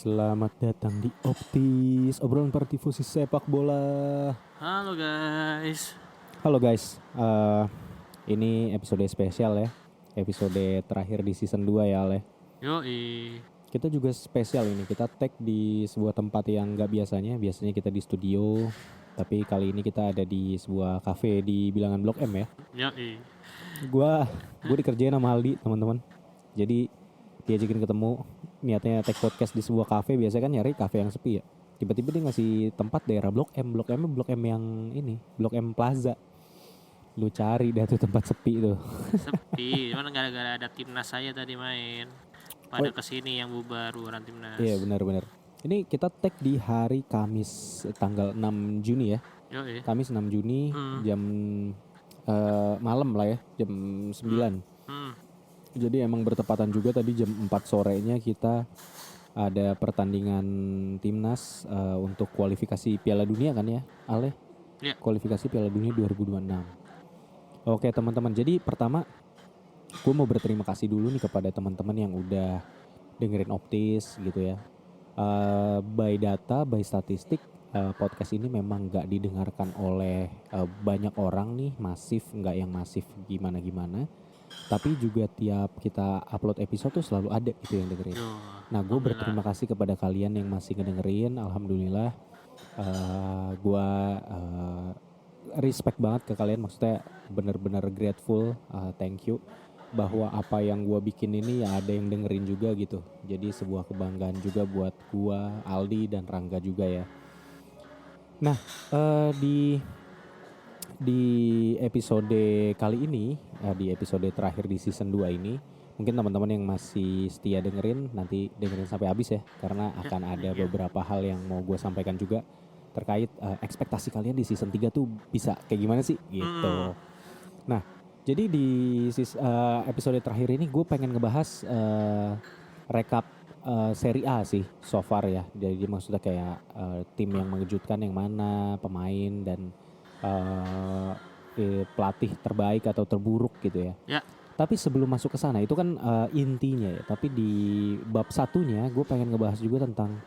Selamat datang di Optis, obrolan partifusi sepak bola. Halo guys. Halo guys, ini episode spesial ya. Episode terakhir di season 2 ya Ale. Yoi. Kita juga spesial ini, kita tag di sebuah tempat yang gak biasanya. Biasanya kita di studio, tapi kali ini kita ada di sebuah cafe di bilangan Blok M ya. Yoi. Gue dikerjain sama Aldi teman-teman. Jadi diajakin ketemu, niatnya tag podcast di sebuah cafe. Biasanya kan nyari cafe yang sepi ya. Tiba-tiba dia ngasih tempat daerah Blok M. Blok M yang ini, Blok M Plaza. Lu cari dah tuh tempat sepi tuh. Sepi, cuman gara-gara ada timnas saya tadi main. Pada kesini yang bubaran timnas. Iya benar-benar. Ini kita tag di hari Kamis tanggal 6 Juni ya. Yoi. Kamis 6 Juni jam malam lah ya, jam 9. Jadi emang bertepatan juga tadi jam 4 sorenya kita ada pertandingan timnas untuk kualifikasi Piala Dunia kan ya, Ale? Iya. Kualifikasi Piala Dunia 2026. Oke teman-teman, jadi pertama gue mau berterima kasih dulu nih kepada teman-teman yang udah dengerin Optis gitu ya. By data, by statistik, podcast ini memang gak didengarkan oleh banyak orang nih, masif, gak yang masif gimana-gimana. Tapi juga tiap kita upload episode tuh selalu ada gitu yang dengerin. Nah gue berterima kasih kepada kalian yang masih ngedengerin. Alhamdulillah gue respect banget ke kalian. Maksudnya bener-bener grateful, thank you. Bahwa apa yang gue bikin ini ya ada yang dengerin juga gitu. Jadi sebuah kebanggaan juga buat gue, Aldi dan Rangga juga ya. Nah di episode kali ini, di episode terakhir di season 2 ini, mungkin teman-teman yang masih setia dengerin, nanti dengerin sampai habis ya. Karena akan ada beberapa hal yang mau gue sampaikan juga terkait ekspektasi kalian di season 3 tuh bisa kayak gimana sih gitu. Nah, jadi di episode terakhir ini gue pengen ngebahas rekap Serie A sih so far ya. Jadi maksudnya kayak tim yang mengejutkan yang mana, pemain dan pelatih terbaik atau terburuk gitu ya. Ya. Tapi sebelum masuk ke sana itu kan intinya ya. Tapi di bab satunya gue pengen ngebahas juga tentang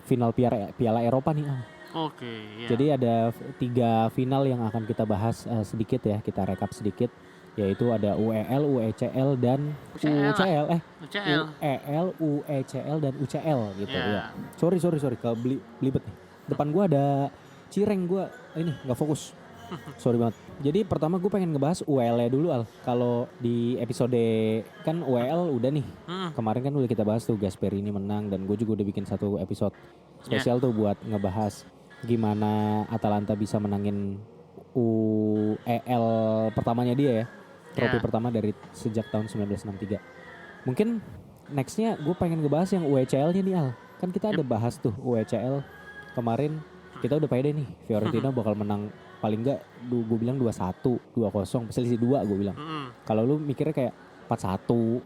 final Piala Eropa nih. Oke. Ya. Jadi ada 3 final yang akan kita bahas sedikit ya. Kita rekap sedikit. Yaitu ada UEL, UECL dan UCL. UEL, UECL dan UCL gitu ya. Sorry belibet nih. Depan gue ada cireng, gue ini nggak fokus. Sorry banget. Jadi pertama gue pengen ngebahas UEL dulu Al. Kalau di episode kan UEL udah nih. Kemarin kan udah kita bahas tuh Gasperini menang dan gue juga udah bikin satu episode spesial tuh buat ngebahas gimana Atalanta bisa menangin UEL pertamanya dia ya. Trofi pertama dari sejak tahun 1963. Mungkin nextnya gue pengen ngebahas yang UECL-nya nih Al. Kan kita ada bahas tuh UECL kemarin. Kita udah pede nih Fiorentina bakal menang paling enggak gue bilang 2-1, 2-0, selisih 2 gue bilang. Kalau lu mikirnya kayak 4-1,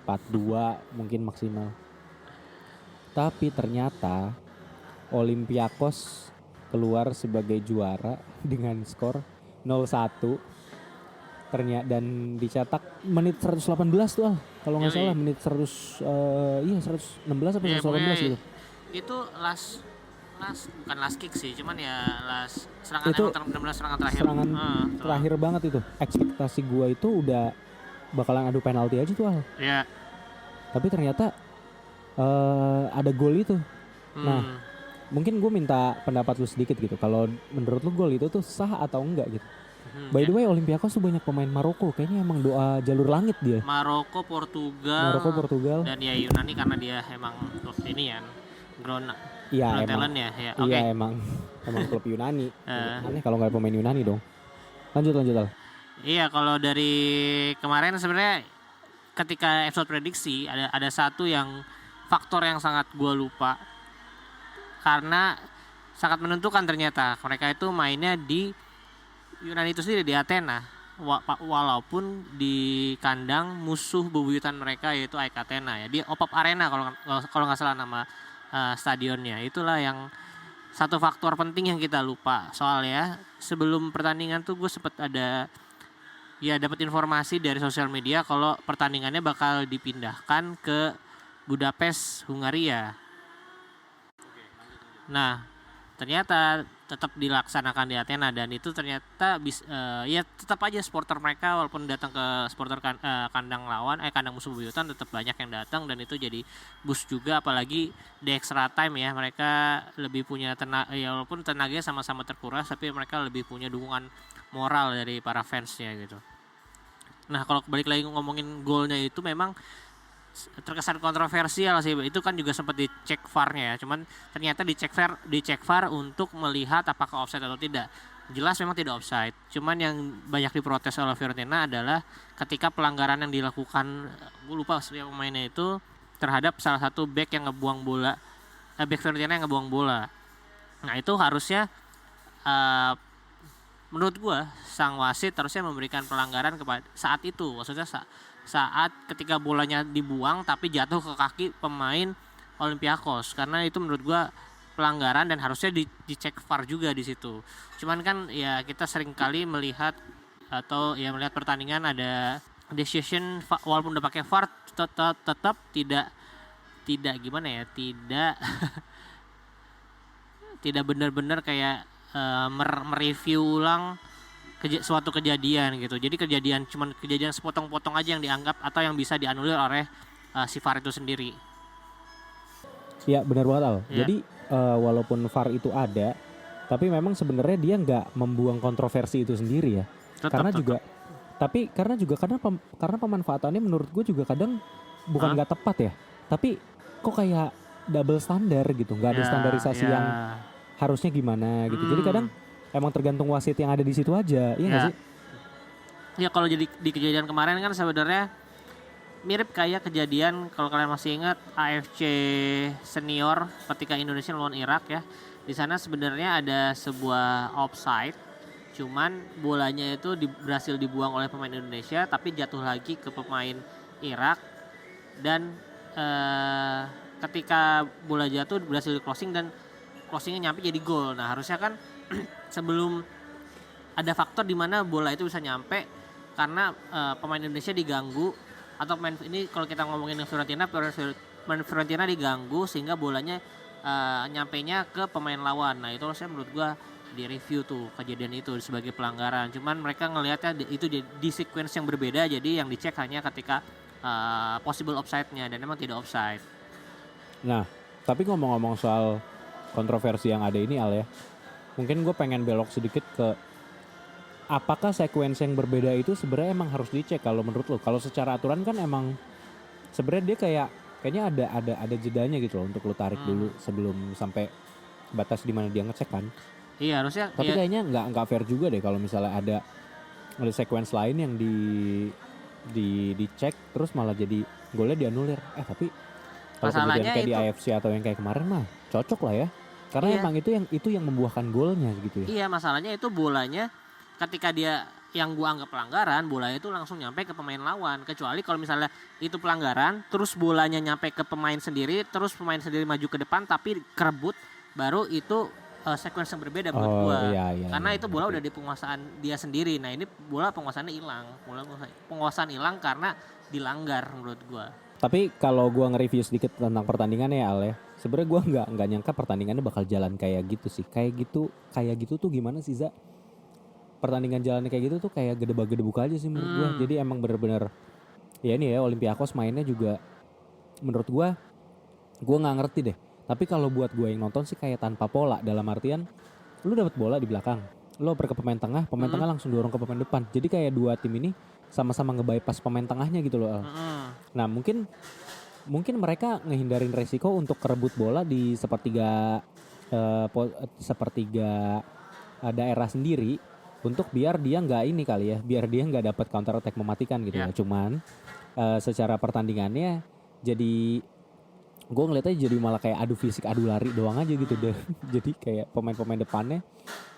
4-2 mungkin maksimal. Tapi ternyata Olympiakos keluar sebagai juara dengan skor 0-1. Ternyata dan dicetak menit 118 tuh kalau nggak salah menit 116 atau 118 gitu. Itu bukan last kick sih, cuman ya last serangan itu benar-benar serangan terakhir. Serangan terakhir banget itu. Ekspektasi gua itu udah bakalan adu penalti aja tuh Iya. Tapi ternyata ada gol itu. Nah, mungkin gue minta pendapat lu sedikit gitu. Kalau menurut lu gol itu tuh sah atau enggak gitu? By the way, Olympiakos tuh banyak pemain Maroko. Kayaknya emang doa jalur langit dia. Maroko, Portugal. Dan ya Yunani karena dia emang ini ya ground talent ya. Iya emang klub Yunani. Aneh kalau nggak ada pemain Yunani dong. Lanjut Al. Iya, kalau dari kemarin sebenarnya ketika episode prediksi ada satu yang faktor yang sangat gue lupa karena sangat menentukan ternyata mereka itu mainnya di Yunani itu sendiri di Athena walaupun di kandang musuh bebuyutan mereka yaitu AEK Athena ya, di OPAP Arena kalau nggak salah nama stadionnya. Itulah yang satu faktor penting yang kita lupa. Soalnya sebelum pertandingan tuh gue sempet dapat informasi dari sosial media kalau pertandingannya bakal dipindahkan ke Budapest, Hungaria. Nah, ternyata tetap dilaksanakan di Athena dan itu ternyata ya tetap aja supporter mereka walaupun datang ke kandang lawan kandang musuh bebuyutan tetap banyak yang datang dan itu jadi boost juga apalagi di extra time ya mereka lebih punya tenaga ya walaupun tenaganya sama-sama terkuras tapi mereka lebih punya dukungan moral dari para fansnya gitu. Nah kalau balik lagi ngomongin golnya itu memang terkesan kontroversial sih itu kan juga sempat dicek VAR-nya ya cuman ternyata dicek VAR untuk melihat apakah offside atau tidak jelas memang tidak offside cuman yang banyak diprotes oleh Fiorentina adalah ketika pelanggaran yang dilakukan gue lupa siapa pemainnya itu terhadap salah satu back yang ngebuang bola back Fiorentina yang ngebuang bola nah itu harusnya menurut gue sang wasit harusnya memberikan pelanggaran kepada saat itu maksudnya saat ketika bolanya dibuang tapi jatuh ke kaki pemain Olympiakos karena itu menurut gua pelanggaran dan harusnya dicek VAR juga di situ. Cuman kan ya kita sering kali melihat atau ya melihat pertandingan ada decision walaupun udah pakai VAR tetap tidak gimana ya tidak benar-benar kayak mereview ulang suatu kejadian gitu. Jadi cuman kejadian sepotong-potong aja yang dianggap atau yang bisa dianulir oleh si VAR itu sendiri. Ya benar banget Al. Ya. Jadi walaupun VAR itu ada, tapi memang sebenarnya dia nggak membuang kontroversi itu sendiri ya. Karena pemanfaatannya menurut gue juga kadang bukan nggak tepat ya. Tapi kok kayak double standar gitu, nggak ada standarisasi yang harusnya gimana gitu. Jadi kadang emang tergantung wasit yang ada di situ aja, iya nggak sih? Ya kalau jadi di kejadian kemarin kan sebenarnya mirip kayak kejadian kalau kalian masih ingat AFC Senior ketika Indonesia lawan Irak ya. Di sana sebenarnya ada sebuah offside, cuman bolanya itu berhasil dibuang oleh pemain Indonesia tapi jatuh lagi ke pemain Irak dan ketika bola jatuh berhasil di crossing dan crossingnya nyampe jadi gol. Nah harusnya kan sebelum ada faktor di mana bola itu bisa nyampe karena pemain Indonesia diganggu atau pemain ini kalau kita ngomongin Fiorentina diganggu sehingga bolanya nyampenya ke pemain lawan. Nah itu harusnya menurut gua di review tuh kejadian itu sebagai pelanggaran. Cuman mereka ngelihatnya itu di sequence yang berbeda jadi yang dicek hanya ketika possible offside-nya dan memang tidak offside. Nah tapi ngomong-ngomong soal kontroversi yang ada ini Al ya. Mungkin gue pengen belok sedikit ke apakah sequence yang berbeda itu sebenarnya emang harus dicek kalau menurut lo? Kalau secara aturan kan emang sebenarnya dia kayaknya ada jedanya gitu loh untuk lo tarik dulu sebelum sampai batas di mana dia ngecek kan? Iya harusnya. Tapi kayaknya nggak fair juga deh kalau misalnya ada sequence lain yang dicek terus malah jadi golnya dianulir. Tapi kalau kejadian kayak di AFC atau yang kayak kemarin mah cocok lah ya. Karena emang itu yang membuahkan golnya gitu ya. Iya masalahnya itu bolanya ketika dia yang gua anggap pelanggaran bolanya itu langsung nyampe ke pemain lawan kecuali kalau misalnya itu pelanggaran terus bolanya nyampe ke pemain sendiri terus pemain sendiri maju ke depan tapi kerebut baru itu sequence yang berbeda menurut gua. Iya, karena itu bola udah di penguasaan dia sendiri. Nah ini bola penguasaannya hilang. Penguasaan hilang karena dilanggar menurut gua. Tapi kalau gue nge-review sedikit tentang pertandingannya Al ya, sebenarnya gue nggak nyangka pertandingannya bakal jalan kayak gitu sih. Kayak gitu tuh gimana sih Za? Pertandingan jalannya kayak gitu tuh kayak gedebak-gedebuk aja sih menurut gue. Jadi emang bener-bener ya ini ya Olympiakos mainnya juga menurut gue nggak ngerti deh. Tapi kalau buat gue yang nonton sih kayak tanpa pola dalam artian lu dapat bola di belakang, lu oper ke pemain tengah langsung dorong ke pemain depan. Jadi kayak dua tim ini sama-sama nge-bypass pemain tengahnya gitu loh. Nah mungkin mereka ngehindarin resiko untuk kerebut bola di sepertiga daerah sendiri untuk biar dia nggak ini kali ya, biar dia nggak dapat counter attack mematikan gitu ya. Cuman secara pertandingannya jadi gue ngeliatnya jadi malah kayak adu fisik, adu lari doang aja gitu deh. Jadi kayak pemain-pemain depannya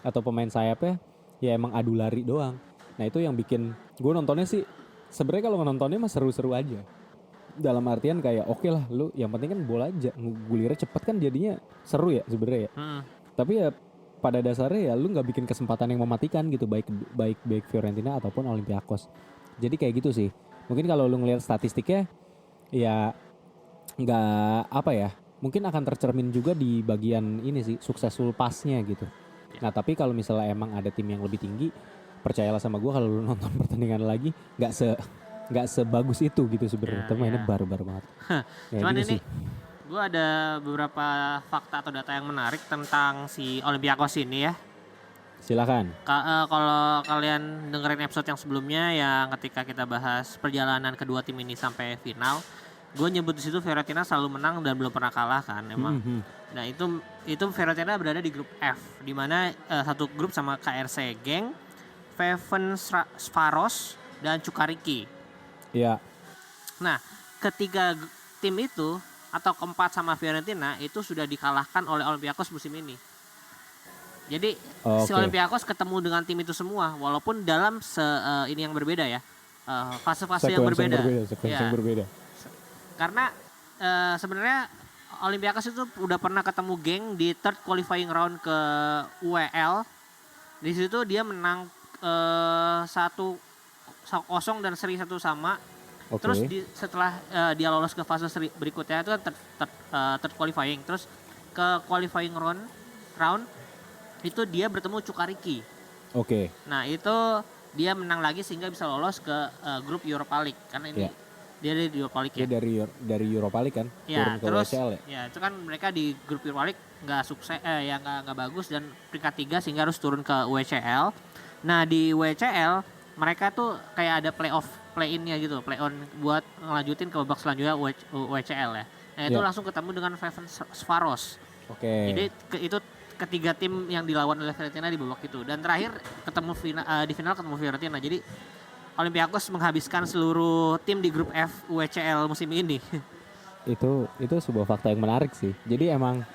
atau pemain sayapnya ya emang adu lari doang. Nah itu yang bikin gue nontonnya sih sebenarnya kalau nontonnya mah seru-seru aja. Dalam artian kayak oke lah lu yang penting kan bola aja gulirnya cepet kan jadinya seru ya sebenarnya ya. Tapi ya pada dasarnya ya lu nggak bikin kesempatan yang mematikan gitu baik Fiorentina ataupun Olympiakos. Jadi kayak gitu sih. Mungkin kalau lu ngelihat statistiknya ya mungkin akan tercermin juga di bagian ini sih, successful pass-nya gitu. Nah tapi kalau misalnya emang ada tim yang lebih tinggi, percayalah sama gue kalau lu nonton pertandingan lagi nggak sebagus itu gitu sebenarnya. Tapi mainnya barbar banget. Ya, Cuman gitu ini sih. gue ada beberapa fakta atau data yang menarik tentang si Olympiakos ini ya. Silakan. Kalau kalian dengerin episode yang sebelumnya yang ketika kita bahas perjalanan kedua tim ini sampai final, gue nyebut di situ Fiorentina selalu menang dan belum pernah kalah kan emang. Nah itu Fiorentina berada di grup F, di mana satu grup sama KRC Genk, Ferencvaros dan Cukariki. Iya. Nah ketiga tim itu atau keempat sama Fiorentina itu sudah dikalahkan oleh Olympiakos musim ini. Jadi si Olympiakos ketemu dengan tim itu semua walaupun dalam ini yang berbeda ya. Fase-fase yang berbeda. Sekuensi yang berbeda. Karena sebenarnya Olympiakos itu udah pernah ketemu Genk di third qualifying round ke UEL. Di situ dia menang 1-0 dan seri 1 sama. Terus setelah dia lolos ke fase berikutnya itu third qualifying. Terus ke qualifying round itu dia bertemu Cukariki. Nah itu dia menang lagi sehingga bisa lolos ke grup Europa League. Karena ini dia dari Europa League ya. Dia dari Europa League kan, turun ke terus, WCL ya. Ya itu kan mereka di grup Europa League nggak sukses, nggak bagus dan peringkat 3 sehingga harus turun ke WCL. Nah di WCL mereka tuh kayak ada play-innya gitu, play-on buat ngelanjutin ke babak selanjutnya WCL ya. Nah itu langsung ketemu dengan Ferencvaros. Jadi itu ketiga tim yang dilawan oleh Fiorentina di babak itu dan terakhir ketemu di final ketemu Fiorentina. Jadi Olympiakos menghabiskan seluruh tim di grup F WCL musim ini. Itu sebuah fakta yang menarik sih. Jadi emang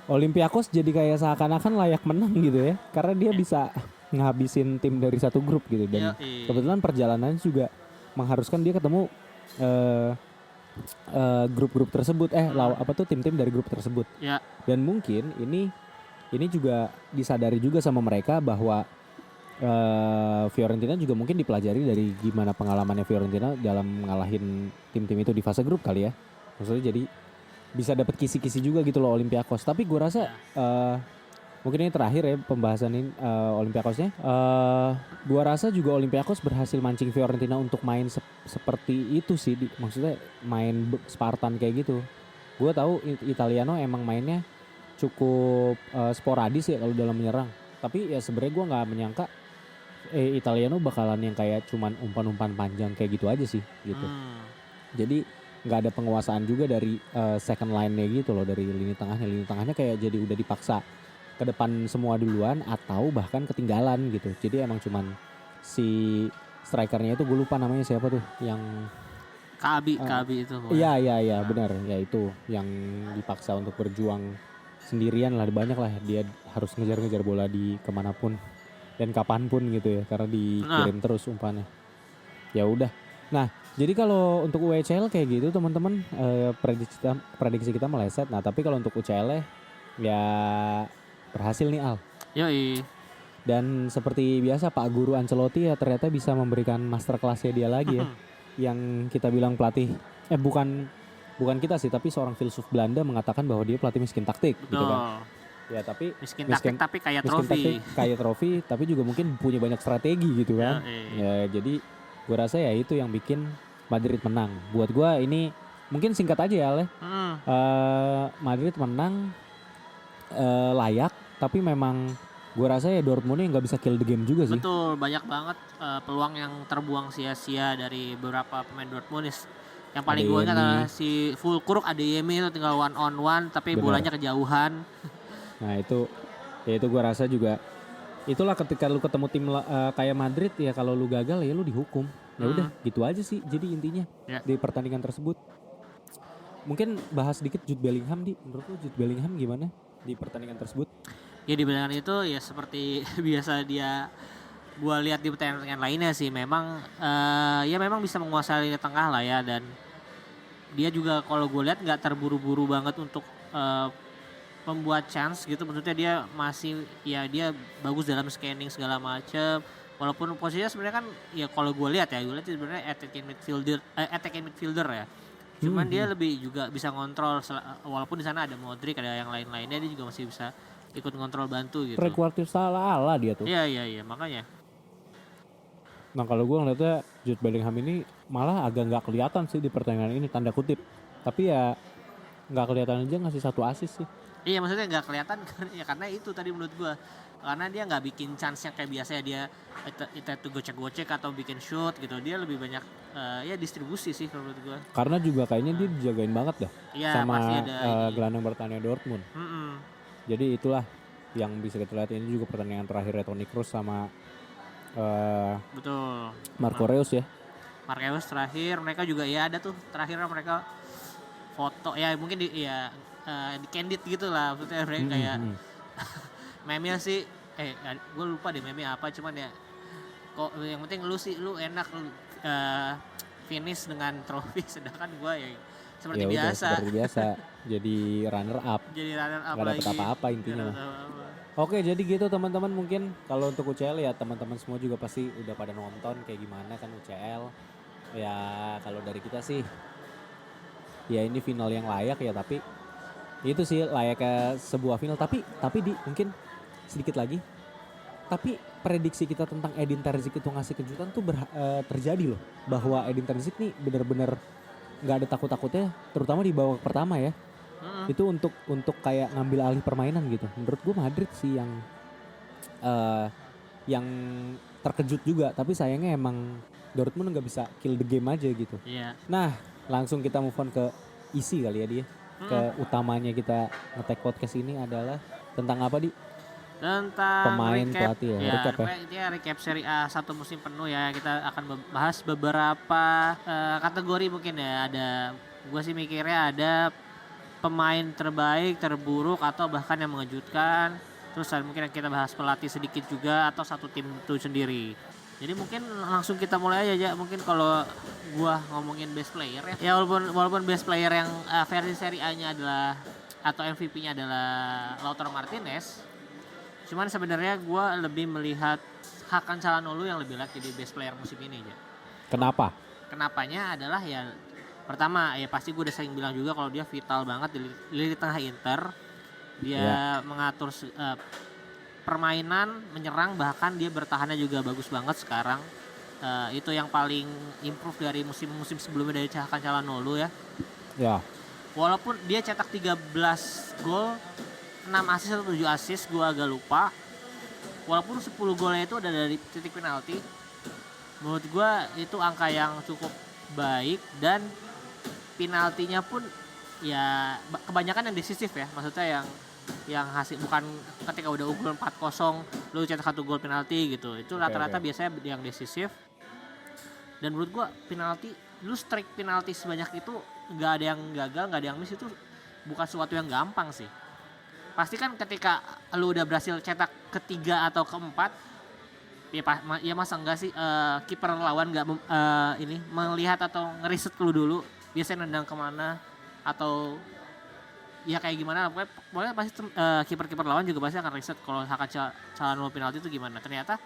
Olympiakos jadi kayak seakan-akan layak menang gitu ya, karena dia bisa ngabisin tim dari satu grup gitu dan kebetulan perjalanannya juga mengharuskan dia ketemu grup-grup tersebut tim-tim dari grup tersebut. Dan mungkin ini juga disadari juga sama mereka bahwa Fiorentina juga mungkin dipelajari dari gimana pengalamannya Fiorentina dalam ngalahin tim-tim itu di fase grup kali ya. Maksudnya jadi bisa dapat kisi-kisi juga gitu loh Olympiakos. Tapi gue rasa mungkin ini terakhir ya pembahasan ini Olympiakosnya. Gua rasa juga Olympiakos berhasil mancing Fiorentina untuk main seperti itu sih. Maksudnya main Spartan kayak gitu. Gue tahu Italiano emang mainnya cukup sporadis ya kalau dalam menyerang. Tapi ya sebenarnya gue nggak menyangka Italiano bakalan yang kayak cuman umpan-umpan panjang kayak gitu aja sih gitu. Jadi nggak ada penguasaan juga dari second line-nya gitu loh, dari lini tengahnya. Lini tengahnya kayak jadi udah dipaksa ke depan semua duluan atau bahkan ketinggalan gitu. Jadi emang cuman si strikernya itu gue lupa namanya siapa tuh yang Kabi itu. Iya benar ya, itu yang dipaksa untuk berjuang sendirian lah, banyak lah dia harus ngejar-ngejar bola di kemanapun dan kapanpun gitu ya karena dikirim terus umpannya. Ya udah. Nah jadi kalau untuk UECL kayak gitu teman-teman, prediksi kita meleset. Nah tapi kalau untuk UCL ya berhasil nih Al. Yoi. Dan seperti biasa Pak Guru Ancelotti ya ternyata bisa memberikan masterclass-nya dia lagi ya. Yang kita bilang pelatih bukan kita sih, tapi seorang filsuf Belanda mengatakan bahwa dia pelatih miskin taktik. Betul. Gitu kan. Ya tapi miskin taktik tapi kaya trofi. Kaya trofi tapi juga mungkin punya banyak strategi gitu kan. Ya jadi gue rasa ya itu yang bikin Madrid menang. Buat gue ini mungkin singkat aja ya Ale. Madrid menang layak, tapi memang gue rasa ya Dortmund nggak bisa kill the game juga sih. Betul, banyak banget peluang yang terbuang sia-sia dari beberapa pemain Dortmund. Yang paling gue ingat adalah si Fulkrug Adeyemi itu tinggal one on one tapi bolanya kejauhan. Nah itu gue rasa juga itulah ketika lu ketemu tim kayak Madrid ya, kalau lu gagal ya lu dihukum. Ya udah gitu aja sih jadi intinya di pertandingan tersebut. Mungkin bahas sedikit Jude Bellingham menurut lu Jude Bellingham gimana di pertandingan tersebut? Ya di pertandingan itu ya seperti biasa dia gue lihat di pertandingan lainnya sih, memang ya memang bisa menguasai lini tengah lah ya, dan dia juga kalau gue lihat nggak terburu-buru banget untuk membuat chance gitu. Maksudnya dia masih ya dia bagus dalam scanning segala macam, walaupun posisinya sebenarnya kan ya kalau gue lihat sebenarnya attacking midfielder ya. Cuman dia lebih juga bisa ngontrol walaupun di sana ada Modric, ada yang lain-lainnya, dia juga masih bisa ikut ngontrol bantu gitu. Prekreatif salah dia tuh. Iya makanya. Nah kalau gue ngeliatnya Jude Bellingham ini malah agak nggak kelihatan sih di pertandingan ini, tanda kutip. Tapi ya nggak kelihatan aja ngasih 1 assist sih. Iya maksudnya nggak kelihatan ya karena itu tadi menurut gue, karena dia nggak bikin chance yang kayak biasanya dia itu gocek-gocek atau bikin shoot gitu. Dia lebih banyak ya distribusi sih kalau menurut gue. Karena juga kayaknya dia dijagain banget dah Iya, sama pasti ada gelandang bertahannya Dortmund. Jadi itulah yang bisa kita lihat, ini juga pertandingan terakhirnya Toni Kroos sama betul. Marco Reus ya. Marco Reus terakhir, mereka juga ya ada tuh terakhirnya mereka foto ya mungkin di candid gitu lah, maksudnya mereka kayak meme sih gue lupa deh meme apa, cuman ya kok yang penting lu enak finish dengan trofi sedangkan gue ya seperti biasa jadi runner up gak dapet apa-apa intinya. Oke, jadi gitu teman-teman, mungkin kalau untuk UCL ya teman-teman semua juga pasti udah pada nonton kayak gimana kan UCL ya. Kalau dari kita sih ya ini final yang layak ya, tapi itu sih layaknya sebuah final. Tapi di mungkin sedikit lagi, tapi prediksi kita tentang Edin Terzic itu ngasih kejutan tuh terjadi loh, bahwa Edin Terzic nih bener-bener nggak ada takut-takutnya, terutama di babak pertama ya. Itu untuk kayak ngambil alih permainan gitu. Menurut gue Madrid sih yang terkejut juga, tapi sayangnya emang Dortmund nggak bisa kill the game aja gitu. Nah langsung kita move on ke isi kali ya dia. Ke utamanya kita nge-tag podcast ini adalah tentang apa di? Tentang pemain, recap, pelatih ya. Recap Serie A 1 musim penuh ya. Kita akan bahas beberapa kategori mungkin ya. Gue sih mikirnya ada pemain terbaik, terburuk, atau bahkan yang mengejutkan. Terus mungkin kita bahas pelatih sedikit juga, atau satu tim itu sendiri. Jadi mungkin langsung kita mulai aja. Mungkin kalau gua ngomongin best player ya walaupun best player yang versi Serie A-nya adalah atau MVP-nya adalah Lautaro Martinez. Cuman sebenarnya gua lebih melihat Hakan Çalhanoğlu yang lebih layak jadi best player musim ini aja. Kenapa? Kenapanya adalah ya pertama ya pasti gue udah sering bilang juga kalau dia vital banget di tengah Inter. Dia mengatur permainan, menyerang, bahkan dia bertahannya juga bagus banget sekarang. Itu yang paling improve dari musim-musim sebelumnya dari Hakan Çalhanoğlu ya. Ya. Walaupun dia cetak 13 gol, 6 assist atau 7 assist, gue agak lupa. Walaupun 10 golnya itu ada dari titik penalti. Menurut gue itu angka yang cukup baik, dan penaltinya pun ya kebanyakan yang decisif ya. Maksudnya yang hasil bukan ketika udah unggul 4-0 lu cetak 1 gol penalti gitu. Itu rata-rata biasanya yang decisif. Dan menurut gua penalti, lu strike penalti sebanyak itu nggak ada yang gagal, nggak ada yang miss, itu bukan sesuatu yang gampang sih. Pasti kan ketika lu udah berhasil cetak ketiga atau keempat, ya masa enggak sih kiper lawan nggak melihat atau ngeriset lu dulu biasanya nendang kemana atau ya kayak gimana, pokoknya pasti kiper lawan juga pasti akan riset kalau Hakan Çalhanoğlu penalti itu gimana. Ternyata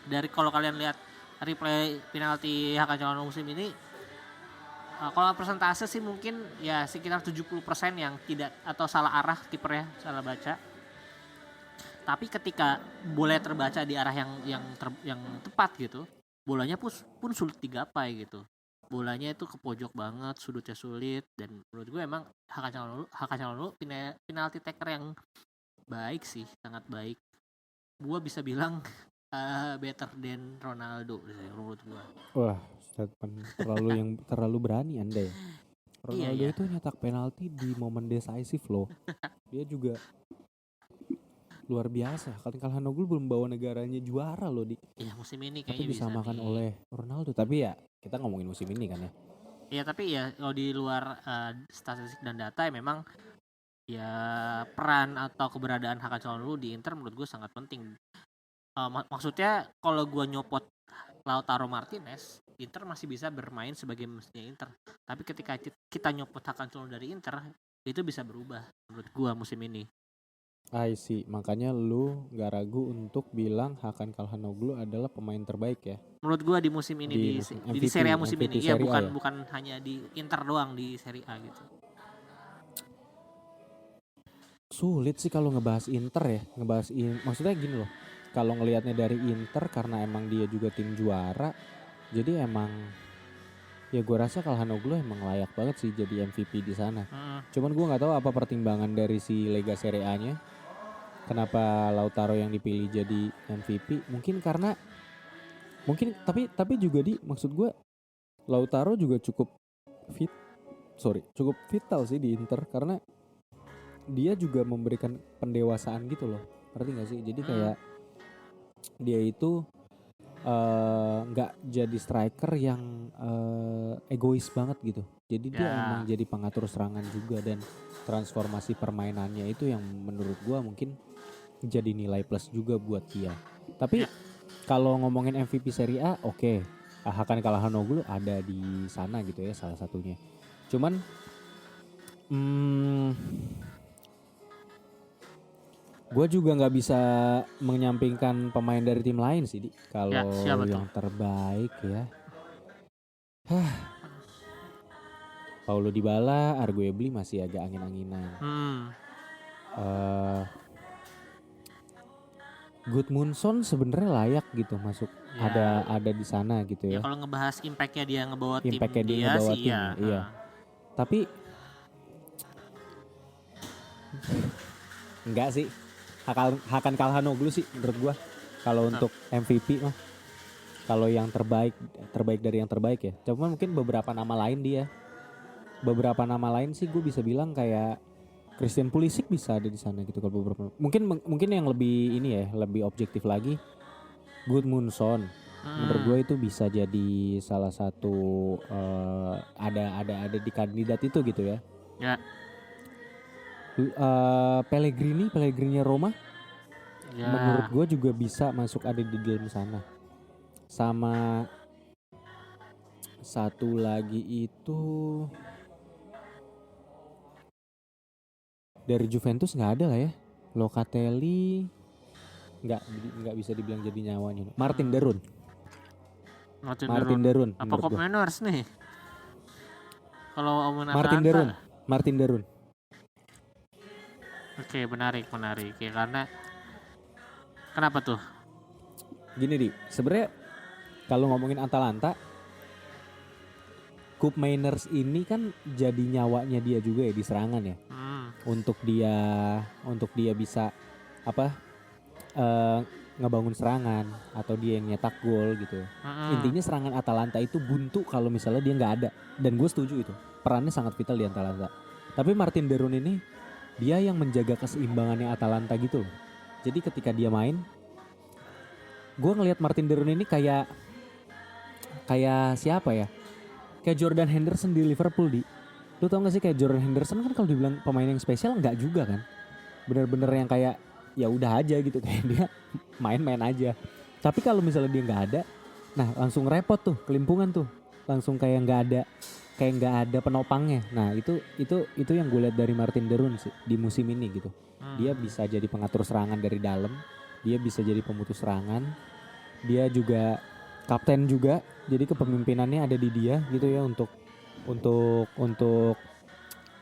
dari kalau kalian lihat replay penalti Hakan Çalhanoğlu musim ini, kalau persentase sih mungkin ya sekitar 70% yang tidak atau salah arah kipernya, salah baca. Tapi ketika bola terbaca di arah yang tepat gitu, bolanya pun sulit digapai gitu. Bolanya itu ke pojok banget, sudutnya sulit, dan menurut gue emang Hakan Çalhanoğlu penalti taker yang baik sih, sangat baik. Gue bisa bilang better than Ronaldo menurut gue. Wah, statement terlalu berani Anda ya. Ronaldo itu nyetak penalti di momen decisive loh. Dia juga luar biasa. Çalhanoğlu belum bawa negaranya juara loh di. Iya musim ini kayaknya bisa disamakan oleh Ronaldo. Tapi ya kita ngomongin musim ini kan ya. Iya tapi ya kalau di luar statistik dan data ya memang ya peran atau keberadaan Hakan Çalhanoğlu di Inter menurut gue sangat penting. Maksudnya kalau gue nyopot Lautaro Martinez, Inter masih bisa bermain sebagai mestinya Inter. Tapi ketika kita nyopot Hakan Çalhanoğlu dari Inter, itu bisa berubah menurut gue musim ini. I see. Makanya lu gak ragu untuk bilang Hakan Calhanoglu adalah pemain terbaik ya Menurut gua di musim ini di di Serie A musim MVP ini. Ya Serie A ya. bukan hanya di Inter doang di Serie A gitu. Sulit sih kalau ngebahas Inter ya, maksudnya gini loh. Kalau ngelihatnya dari Inter karena emang dia juga tim juara, jadi emang ya gue rasa Calhanoglu emang layak banget sih jadi MVP di sana. Cuman gue nggak tahu apa pertimbangan dari si Lega Serie A-nya. Kenapa Lautaro yang dipilih jadi MVP? Mungkin tapi juga maksud gue Lautaro juga fit, cukup vital sih di Inter karena dia juga memberikan pendewasaan gitu loh. Ngerti gak sih? Jadi kayak dia itu nggak jadi striker yang egois banget gitu. Jadi dia emang jadi pengatur serangan juga dan transformasi permainannya itu yang menurut gua mungkin jadi nilai plus juga buat dia. Tapi kalau ngomongin MVP Serie A, oke. Hakan Calhanoglu ada di sana gitu ya salah satunya. Cuman gue juga nggak bisa menyampingkan pemain dari tim lain sih, Di. Kalau yang terbaik ya. Paulo Dybala, arguably masih agak angin-anginan. Gudmundsson sebenarnya layak gitu masuk ada di sana gitu ya. Kalau ngebahas impactnya dia ngebawa tim sih iya. Tapi enggak sih. Hakan Calhanoglu sih menurut gua kalau untuk MVP mah. Kalau yang terbaik dari yang terbaik ya. Cuma mungkin beberapa nama lain sih gue bisa bilang kayak Christian Pulisic bisa ada di sana gitu kalau beberapa. Mungkin yang lebih ini ya, lebih objektif lagi Gudmundsson. Menurut gue itu bisa jadi salah satu ada di kandidat itu gitu ya. Ya. Pellegrini Roma. Ya. Menurut gue juga bisa masuk ada di dalam sana. Sama satu lagi itu dari Juventus nggak ada lah ya. Locatelli nggak bisa dibilang jadi nyawanya. Martin Derun. Apa Kopenhagen nih? Kalau Martin Derun. Oke, menarik ya, karena kenapa tuh? Gini Di, sebenarnya kalau ngomongin Atalanta, Koop Mainers ini kan jadi nyawanya dia juga ya di serangan ya. Untuk dia bisa ngebangun serangan atau dia yang nyetak gol gitu. Intinya serangan Atalanta itu buntu kalau misalnya dia nggak ada. Dan gue setuju itu, perannya sangat vital di Atalanta. Tapi Martin Derun ini dia yang menjaga keseimbangannya Atalanta gitu loh. Jadi ketika dia main, gue ngelihat Martin Derun ini kayak siapa ya? Kayak Jordan Henderson di Liverpool, Di. Lu tau gak sih kayak Jordan Henderson kan kalau dibilang pemain yang spesial nggak juga kan? Bener-bener yang kayak ya udah aja gitu, kayak dia main-main aja. Tapi kalau misalnya dia nggak ada, nah langsung repot tuh, kelimpungan tuh, langsung kayak nggak ada penopangnya. Nah itu yang gue lihat dari Martin Derun sih di musim ini gitu. Dia bisa jadi pengatur serangan dari dalam, dia bisa jadi pemutus serangan, dia juga kapten juga, jadi kepemimpinannya ada di dia gitu ya untuk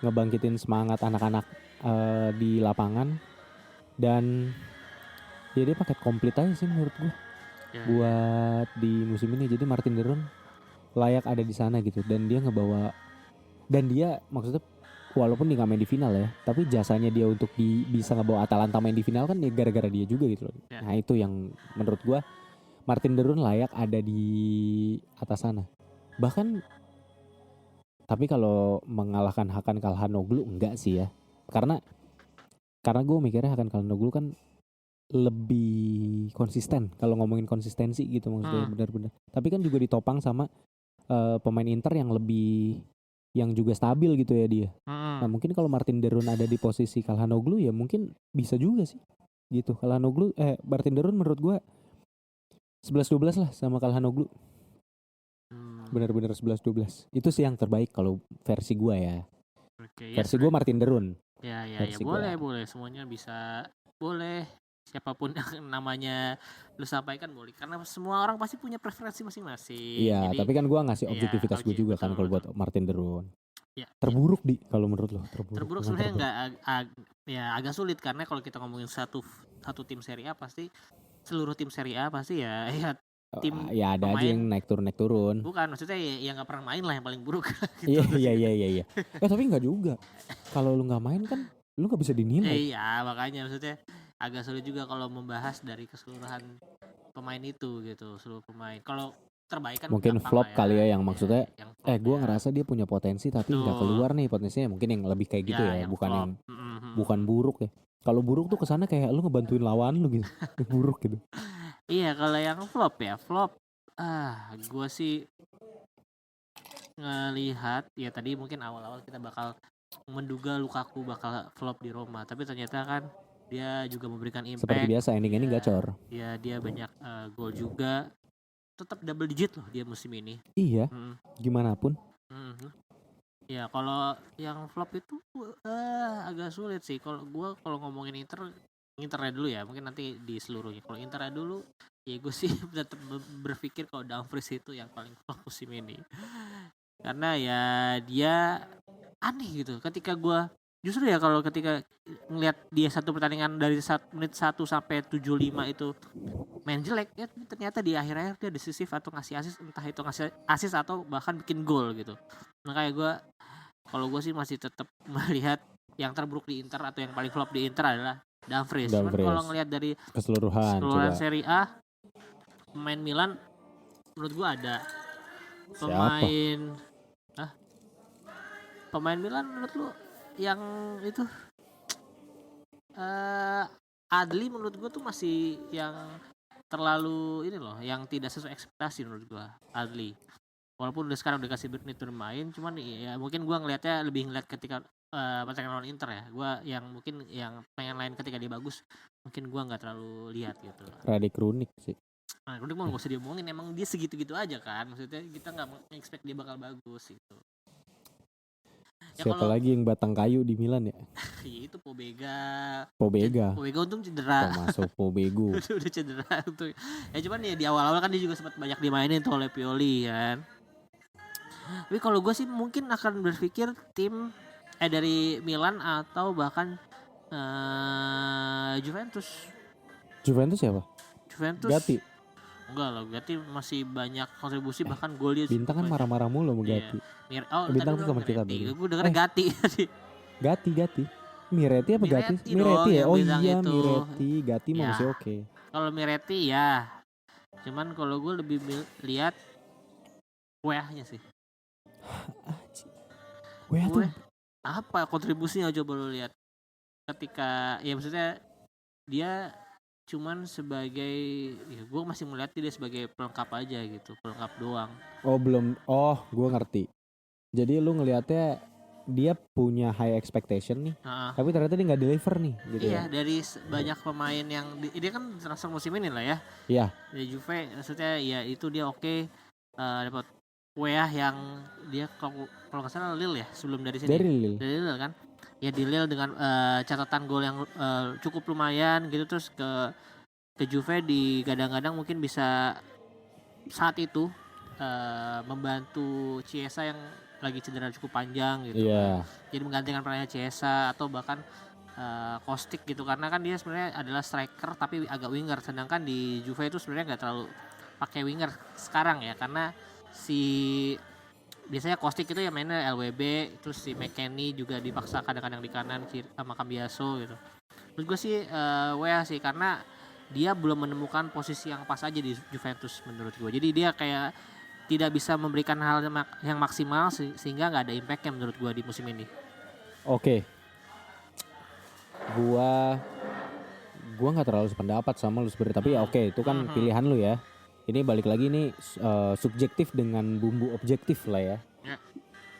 ngebangkitin semangat anak-anak di lapangan. Dan ya dia paket komplit aja sih menurut gue buat di musim ini. Jadi Martin Derun layak ada di sana gitu, dan dia ngebawa, dan dia maksudnya walaupun dia nggak main di final ya, tapi jasanya dia untuk bisa ngebawa Atalanta main di final kan ya gara-gara dia juga gitu loh. Nah itu yang menurut gue Martin Derun layak ada di atas sana. Bahkan tapi kalau mengalahkan Hakan Calhanoglu enggak sih ya, karena gue mikirnya Hakan Calhanoglu kan lebih konsisten kalau ngomongin konsistensi gitu maksudnya benar-benar. Tapi kan juga ditopang sama pemain Inter yang juga stabil gitu ya dia. Nah mungkin kalau Martin Derun ada di posisi Calhanoglu ya mungkin bisa juga sih gitu. Martin Derun menurut gue 11-12 lah sama Calhanoglu. Benar-benar 11-12. Itu sih yang terbaik kalau versi gue ya. Versi gue Martin Derun. Ya versi gua. boleh semuanya bisa, boleh siapapun yang namanya lu sampaikan boleh, karena semua orang pasti punya preferensi masing-masing. Iya, Jadi tapi kan gua ngasih ya objektivitas gue juga kan betul kalau betul. buat Martin Derun. Ya, Terburuk di kalau menurut lo, terburuk dengan sebenarnya terburuk. nggak ya agak sulit, karena kalau kita ngomongin satu satu tim Serie A pasti seluruh tim Serie A pasti ya ya tim Ya ada aja pemain, yang naik turun. bukan maksudnya ya yang nggak pernah main lah yang paling buruk gitu Iya iya maksudnya. iya. Tapi nggak juga. Kalau lu nggak main kan lu nggak bisa dinilai. Iya makanya maksudnya agak sulit juga kalau membahas dari keseluruhan pemain itu gitu, seluruh pemain. Kalau terbaik kan Mungkin gampang flop lah ya. kali ya yang maksudnya Yang flop gue ya. ngerasa dia punya potensi tapi nggak Betul. keluar nih potensinya, mungkin yang lebih kayak gitu ya, Yang bukan flop. yang bukan buruk ya. Kalau buruk tuh kesana kayak lu ngebantuin lawan lu gitu. Buruk gitu. Iya kalau yang flop ya flop. Gue sih ngelihat ya tadi mungkin awal-awal kita bakal menduga Lukaku bakal flop di Roma, tapi ternyata kan dia juga memberikan Seperti impact. biasa ending ini gacor. Ya dia banyak gol juga, tetap double digit loh dia musim ini. Iya, gimana pun. Ya kalau yang flop itu agak sulit sih. Kalau ngomongin Internya dulu ya, mungkin nanti di seluruhnya. Kalau Internya dulu, ya gue sih tetap berpikir kalau Dumfries itu yang paling flop musim ini. Karena ya dia aneh gitu. Justru ya kalau ketika ngelihat dia satu pertandingan dari menit 1 sampai 75 itu main jelek ya, ternyata di akhir-akhir dia decisif atau ngasih asis, entah itu ngasih asis atau bahkan bikin gol gitu. Makanya kalau gue sih masih tetap melihat yang terburuk di Inter atau yang paling flop di Inter adalah Dumfries. Cuman kalau ngelihat dari keseluruhan Serie A, pemain Milan menurut gue ada siapa? Pemain Milan menurut lu yang itu Adli menurut gue tuh masih yang terlalu ini loh, yang tidak sesuai ekspektasi menurut gue Adli. Walaupun udah sekarang udah kasih menit bermain, cuman ya mungkin gue ngelihatnya lebih ngeliat ketika pertandingan lawan Inter ya. Gue yang mungkin yang pengen lain ketika dia bagus, mungkin gue nggak terlalu lihat gitu. Radik Runik sih. Nah, Runik mau gak usah diomongin, emang dia segitu-gitu aja kan. Maksudnya kita nggak expect dia bakal bagus gitu. Ya Siapa lagi yang batang kayu di Milan ya? Ya itu Pobega untung cedera. Masuk Pobego. Udah cedera tuh. Ya cuman ya di awal-awal kan dia juga sempat banyak dimainin tuh oleh Pioli kan. Tapi kalau gue sih mungkin akan berpikir tim dari Milan atau bahkan Juventus. Juventus siapa? Gatti. Enggak lah, Gatti masih banyak kontribusi, bahkan gol dia Bintang kan marah-marah mulu sama Gatti. Bintang tuh sama kita tadi. Gue denger Gatti tadi. Gatti. Miretti apa Gatti? Miretti ya. Oh iya itu. Miretti. Gatti mah masih oke. Kalau Miretti ya. Cuman kalau gue lebih lihat Weah-nya sih. Weah tuh apa kontribusinya, coba lo lihat. Ketika ya maksudnya dia cuman sebagai, ya gue masih melihat dia sebagai pelengkap aja gitu, pelengkap doang. Gue ngerti. Jadi lu ngelihatnya dia punya high expectation nih, tapi ternyata dia nggak deliver nih gitu. Iya, dari banyak pemain yang dia kan transfer musim ini lah ya. Iya. Di Juve maksudnya ya itu dia oke, dapat Weah yang dia kalau nggak salah Lille ya sebelum dari sini. Dari Lille kan. Ya di Lille dengan catatan gol yang cukup lumayan gitu, terus ke Juve di kadang-kadang mungkin bisa saat itu membantu Chiesa yang lagi cedera cukup panjang gitu. Jadi menggantikan perannya Chiesa atau bahkan Kostic gitu, karena kan dia sebenarnya adalah striker tapi agak winger, sedangkan di Juve itu sebenarnya nggak terlalu pakai winger sekarang ya, karena biasanya Kostic itu ya mainnya LWB, terus si McKennie juga dipaksa kadang-kadang di kanan sama Cambiaso gitu. Terus gue sih Weah sih, karena dia belum menemukan posisi yang pas aja di Juventus menurut gue. Jadi dia kayak tidak bisa memberikan hal yang maksimal sehingga nggak ada impactnya menurut gue di musim ini. Oke. Gua nggak terlalu sependapat sama lu sebenarnya, tapi ya oke, itu kan pilihan lu ya. Ini balik lagi nih subjektif dengan bumbu objektif lah ya.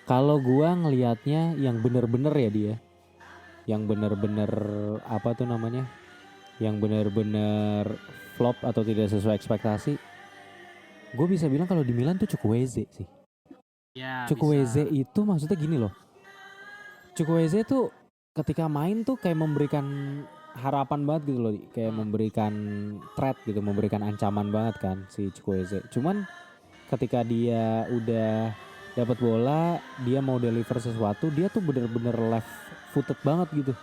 Kalau gua ngelihatnya yang bener-bener ya dia, yang bener-bener apa tuh namanya, yang bener-bener flop atau tidak sesuai ekspektasi, gue bisa bilang kalau di Milan tuh Chukwueze sih. Ya, Chukwueze itu maksudnya gini loh. Chukwueze tuh ketika main tuh kayak memberikan harapan banget gitu loh, kayak memberikan threat gitu, memberikan ancaman banget kan si Chukwueze. Cuman ketika dia udah dapat bola, dia mau deliver sesuatu, dia tuh bener-bener left footed banget gitu.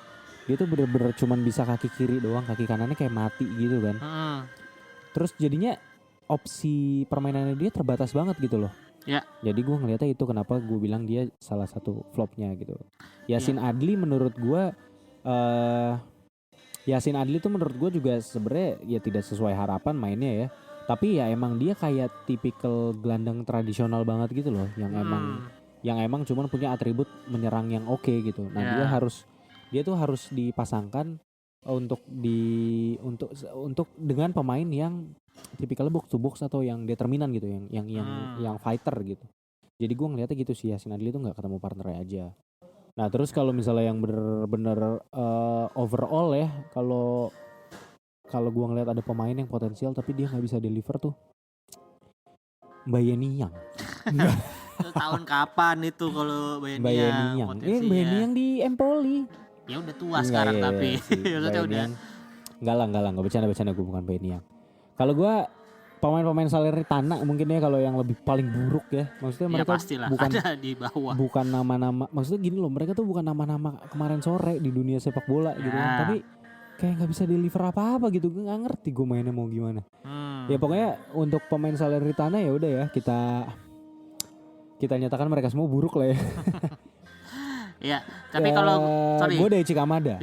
Dia tuh bener-bener cuman bisa kaki kiri doang, kaki kanannya kayak mati gitu kan. Terus jadinya opsi permainannya dia terbatas banget gitu loh. Ya. Jadi gue ngeliatnya itu kenapa gue bilang dia salah satu flopnya gitu. Yasin Adli menurut gue, Yasin Adli tuh menurut gue juga sebenarnya ya tidak sesuai harapan mainnya ya. Tapi ya emang dia kayak tipikal gelandang tradisional banget gitu loh, yang emang cuman punya atribut menyerang yang oke gitu. Nah dia tuh harus dipasangkan untuk dengan pemain yang tipikal box to box atau yang determinan gitu, yang fighter gitu. Jadi gue ngeliatnya gitu sih, Yasin Adli tuh nggak ketemu partnernya aja. Nah terus kalau misalnya yang bener-bener overall ya, kalau gue ngeliat ada pemain yang potensial tapi dia nggak bisa deliver tuh Bayeniang. Tahun kapan itu kalau Bayeniang? Bayeniang di Empoli. Ya udah tua sekarang tapi maksudnya udah. Enggak bercanda gue, bukan Bayeniang. Kalau gue pemain-pemain Salernitana mungkin ya kalau yang lebih paling buruk ya. Maksudnya mereka bukan ada di bawah. Bukan nama-nama. Maksudnya gini loh, mereka tuh bukan nama-nama kemarin sore di dunia sepak bola gitu kan. Tapi kayak nggak bisa deliver apa-apa gitu. Gue nggak ngerti gue mainnya mau gimana. Ya pokoknya untuk pemain Salernitana ya udah ya, kita nyatakan mereka semua buruk lah ya. Ya, tapi kalau gue Daichi Kamada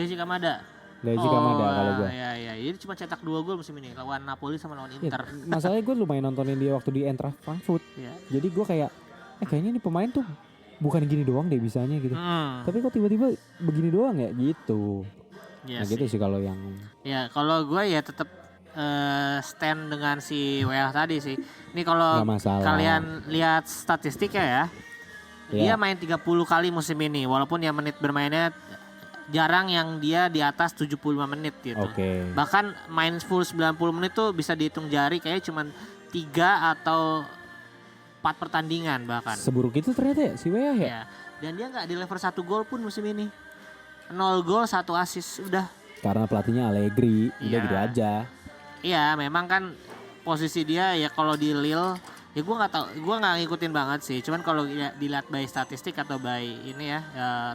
kalau gue. Iya. Ini cuma cetak 2 gol musim ini lawan Napoli sama lawan Inter. Ya, masalahnya gue lumayan nontonin dia waktu di Eintracht Frankfurt. Ya. Jadi gue kayak kayaknya ini pemain tuh bukan gini doang deh bisanya gitu. Tapi kok tiba-tiba begini doang ya gitu. Ya, gitu sih kalau yang. Ya, kalau gue ya tetap stand dengan si WL tadi sih. Ini kalau kalian lihat statistiknya ya. Dia main 30 kali musim ini, walaupun ya menit bermainnya jarang yang dia di atas 75 menit gitu. Bahkan main full 90 menit tuh bisa dihitung jari, kayaknya cuma 3 atau 4 pertandingan bahkan. Seburuk itu ternyata ya si Weah ya? Dan dia gak deliver 1 gol pun musim ini. 0 gol 1 assist udah. Karena pelatihnya Allegri, udah gitu aja. Iya, memang kan posisi dia ya kalau di Lille ya gue nggak ngikutin banget sih. Cuman kalau dilihat by statistik atau by ini ya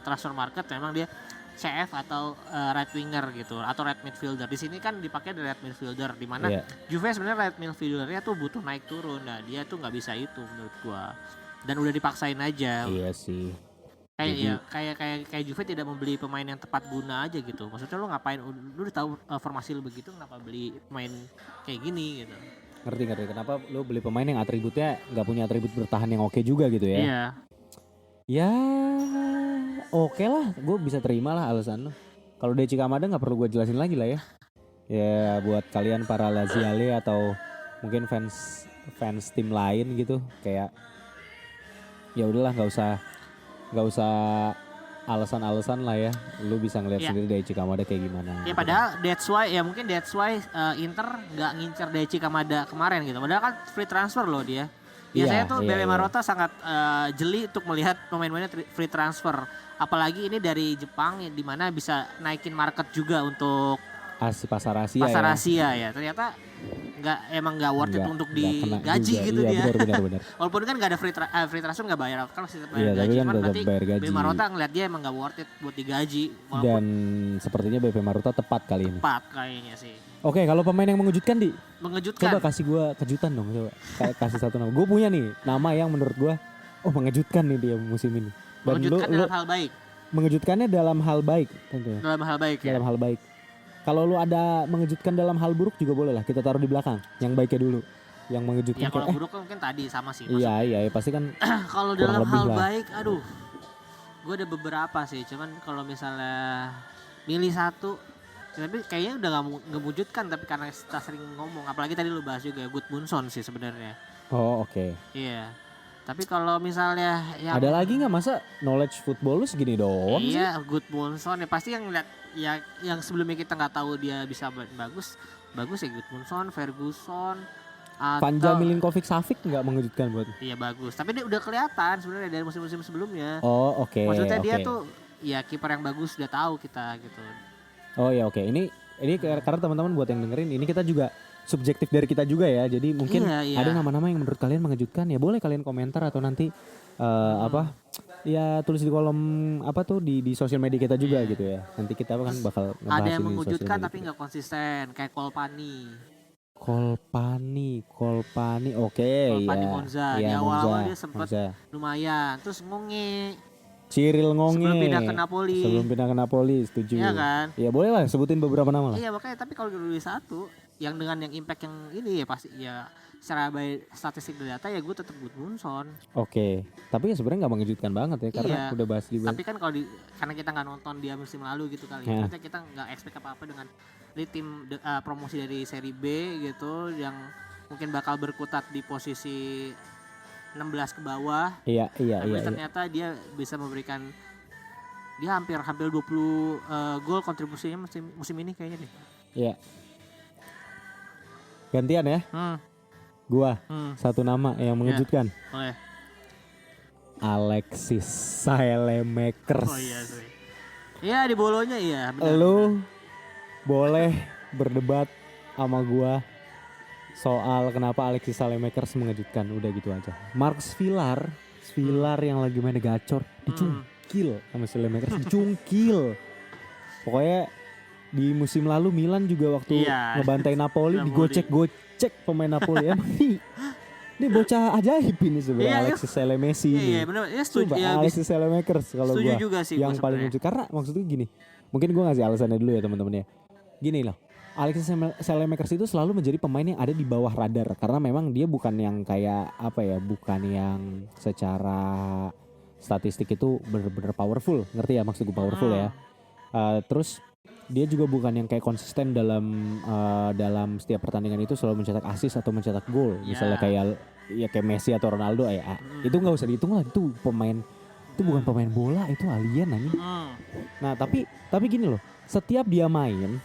transfer market, memang dia CF atau right winger gitu atau right midfielder. Di sini kan dipakai dari right midfielder, di mana Juve sebenarnya right midfieldernya tuh butuh naik turun. Nah dia tuh nggak bisa itu menurut gue. Dan udah dipaksain aja. Iya sih. Kayak Juve tidak membeli pemain yang tepat guna aja gitu. Maksudnya lu ngapain? Lu udah tahu formasi lu begitu, kenapa beli pemain kayak gini gitu? Ngerti kenapa lu beli pemain yang atributnya nggak punya atribut bertahan yang oke juga gitu ya? Iya. Ya oke lah, gue bisa terima lah alasan lu. Kalau Daichi Kamada nggak perlu gue jelasin lagi lah ya. Ya buat kalian para Laziale atau mungkin fans tim lain gitu, kayak ya udahlah nggak usah alasan-alasan lah ya. Lu bisa ngeliat sendiri Daichi Kamada kayak gimana. Ya padahal that's why Inter nggak ngincer Daichi Kamada kemarin gitu. Padahal kan free transfer loh dia. Biasanya tuh BP Marotta sangat jeli untuk melihat pemain-pemainnya free transfer. Apalagi ini dari Jepang di mana bisa naikin market juga untuk pasar Asia ya. Ternyata nggak worth it untuk digaji gitu dia. Benar. Walaupun kan nggak ada free transfer, nggak bayar, kan masih bayar gaji. Cuman berarti BP Marotta ngeliat dia emang nggak worth it buat digaji. Dan sepertinya BP Marotta tepat kali ini. Tepat kayaknya sih. Oke, kalau pemain yang mengejutkan Mengejutkan. Coba kasih gue kejutan dong, coba. Kasih satu nama. Gue punya nih nama yang menurut gue mengejutkan nih dia musim ini. Dan mengejutkan dalam hal baik. Mengejutkannya dalam hal baik tentunya. Dalam hal baik ya. Dalam hal baik. Kalau lu ada mengejutkan dalam hal buruk juga boleh lah, kita taruh di belakang. Yang baiknya dulu. Yang mengejutkan. Ya kalau buruk kan mungkin tadi sama sih. Iya, pasti kan. Kalau dalam hal baik, aduh. Gue ada beberapa sih, cuman kalau misalnya milih satu, tapi kayaknya udah gak mewujudkan, tapi karena kita sering ngomong, apalagi tadi lu bahas juga Gudmundsson sih sebenarnya. Oh oke. Iya. Tapi kalau misalnya yang ada lagi nggak, masa knowledge football lu segini doang sih? Iya, Gudmundsson ya pasti yang lihat ya, yang sebelumnya kita nggak tahu dia bisa bagus ya Gudmundsson, Ferguson, Vanja Milinkovic Savic nggak mengejutkan buat? Iya bagus, tapi dia udah kelihatan sebenarnya dari musim-musim sebelumnya. Oh oke. Maksudnya dia tuh ya kiper yang bagus udah tahu kita gitu. Oh ya oke. Ini karena teman-teman buat yang dengerin ini kita juga subjektif dari kita juga ya. Jadi mungkin Iya. ada nama-nama yang menurut kalian mengejutkan ya boleh kalian komentar atau nanti apa ya tulis di kolom apa tuh di sosial media kita juga gitu ya. Nanti kita kan bakal ngebahas Ada yang ini di mengejutkan sosial media tapi kita. nggak konsisten kayak Kolpani. Kolpani oke Kolpani ya. Monza. Ya, Di awal-awal Monza, dia sempat Monza. lumayan. Terus Ngonge Cyril Ngonge sebelum pindah ke Napoli. Sebelum pindah ke Napoli, setuju. Iya kan? Ya boleh lah sebutin beberapa nama lah. Iya makanya tapi kalau dulu satu yang dengan yang impact yang ini ya pasti ya secara by statistik dan data ya gue tetap Gudmundsson. Oke, tapi ya sebenarnya nggak mengejutkan banget ya karena Iya. udah bahas di Tapi kan kalau karena kita nggak nonton dia musim lalu gitu kali Ya. ya. Maksudnya kita nggak expect apa-apa dengan di tim promosi dari seri B gitu yang mungkin bakal berkutat di posisi 16 ke bawah. Iya. Tapi ternyata dia bisa memberikan dia hampir 20 gol kontribusinya musim ini kayaknya deh. Iya. Gantian ya, gua satu nama yang mengejutkan. Boleh. Alexis Saelemaekers. Oh iya sih. Iya di bolonya iya. Benar. Lu boleh berdebat sama gua soal kenapa Alexis Saelemaekers mengejutkan. Udah gitu aja. Marcus Villar yang lagi main gacor dicungkil sama Saelemaekers, dicungkil. Pokoknya di musim lalu Milan juga waktu ngebantai Napoli digocek pemain Napoli. Emang ini bocah ajaib ini sebenarnya Alexis Saelemaekers ini. Iya benar. Ya setuju. Ya, Alexis Saelemaekers kalau gua juga sih yang paling lucu karena maksudnya gini. Mungkin gua ngasih alasannya dulu ya teman-teman ya. Gini loh. Alexis Saelemaekers itu selalu menjadi pemain yang ada di bawah radar karena memang dia bukan yang kayak apa ya, bukan yang secara statistik itu bener-bener powerful. Ngerti ya maksud gue powerful ya. Terus dia juga bukan yang kayak konsisten dalam setiap pertandingan itu selalu mencetak assist atau mencetak gol. Misalnya kayak Messi atau Ronaldo itu nggak usah dihitung lah, itu pemain itu bukan pemain bola, itu alien aja. Nah tapi gini loh, setiap dia main,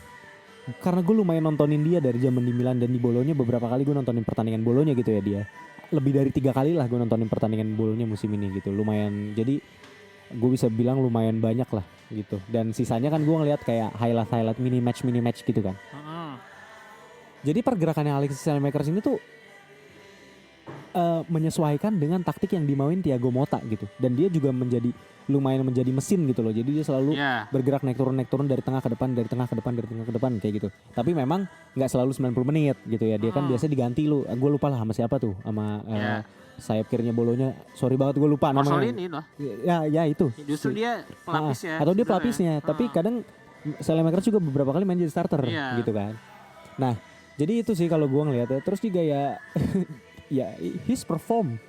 karena gue lumayan nontonin dia dari zaman di Milan dan di Bolonya beberapa kali gue nontonin pertandingan Bolonya gitu ya dia. Lebih dari 3 kali lah gue nontonin pertandingan Bolonya musim ini gitu. Lumayan, jadi gue bisa bilang lumayan banyak lah gitu. Dan sisanya kan gue ngeliat kayak highlight mini match gitu kan. Jadi pergerakannya Alexis Saelemaekers ini tuh menyesuaikan dengan taktik yang dimauin Thiago Motta gitu. Dan dia juga lumayan menjadi mesin gitu loh. Jadi dia selalu bergerak naik turun dari tengah ke depan, dari tengah ke depan kayak gitu. Tapi memang nggak selalu 90 menit gitu ya. Dia kan biasa diganti lu. Gue lupa lah sama siapa tuh, sama sayap kirinya Bolonya. Sorry banget gue lupa namanya. Marsolini loh. Ya itu. Justru dia pelapis ya. Atau dia pelapisnya. Tapi kadang Saelemaekers juga beberapa kali main jadi starter gitu kan. Nah, jadi itu sih kalau gue ngeliatnya. Terus juga ya ya his perform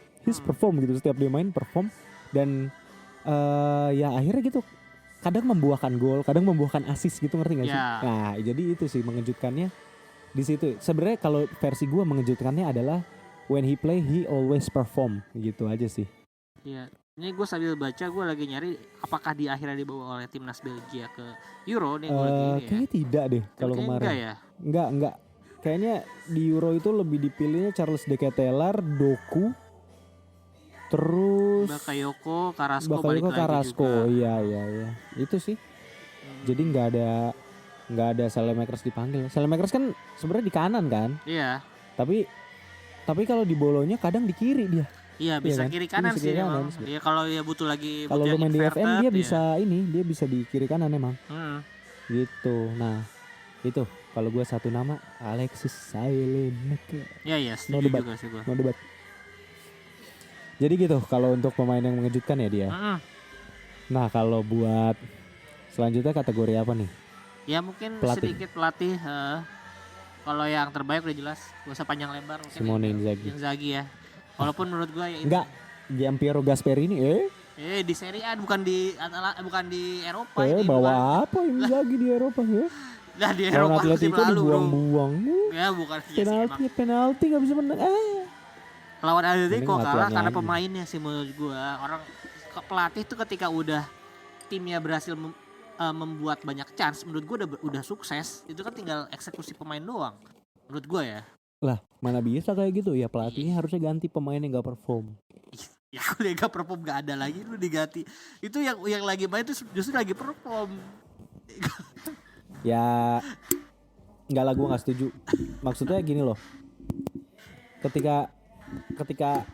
gitu, setiap dia main perform dan ya akhirnya gitu kadang membuahkan gol, kadang membuahkan assist gitu, ngerti gak sih? Nah jadi itu sih mengejutkannya di situ. Sebenarnya kalau versi gue mengejutkannya adalah when he play he always perform gitu aja sih. Iya. Ini gue sambil baca, gue lagi nyari apakah di akhirnya dibawa oleh timnas Belgia ke Euro nih gue lagi ini ya. Kayaknya tidak deh kalau kemarin. Enggak. Kayaknya di Euro itu lebih dipilihnya Charles de Ketelaere, Doku, terus Bakayoko, Carrasco. Iya. Itu sih. Jadi nggak ada Saelemaekers dipanggil. Saelemaekers kan sebenarnya di kanan kan? Iya. Tapi kalau di Bolonya kadang di kiri dia. Iya, bisa kan? kiri kanan sih emang. Iya, kalau dia butuh lagi kalau lu main di FM dia ya. dia bisa di kiri kanan emang. Gitu. Nah, itu kalau gue satu nama Alexis Saelemaekers. Iya, setuju juga sih gue. No debat. Jadi gitu kalau untuk pemain yang mengejutkan ya dia. Nah, kalau buat selanjutnya kategori apa nih? Ya mungkin pelatih. Sedikit pelatih. Kalau yang terbaik udah jelas, gak usah panjang lebar. Simone Inzaghi ya. Walaupun menurut gue ya enggak, Gianpiero Gasperini di Serie A bukan di Eropa ini. Bawa apa Inzaghi di Eropa ya? Nah di Eropa Atletico dibuang-buang. Ya bukan penalti nggak bisa menang. Lawan Atletico kalah karena pemainnya sih menurut gue. Orang pelatih tuh ketika udah timnya berhasil membuat banyak chance, menurut gue udah sukses. Itu kan tinggal eksekusi pemain doang. Menurut gue ya. Lah, mana bisa kayak gitu ya, pelatihnya harusnya ganti pemain yang gak perform. Ya kalau dia gak perform gak ada lagi lu diganti. Itu yang lagi main tuh justru lagi perform. Ya enggak lah, gue nggak setuju. Maksudnya gini loh, ketika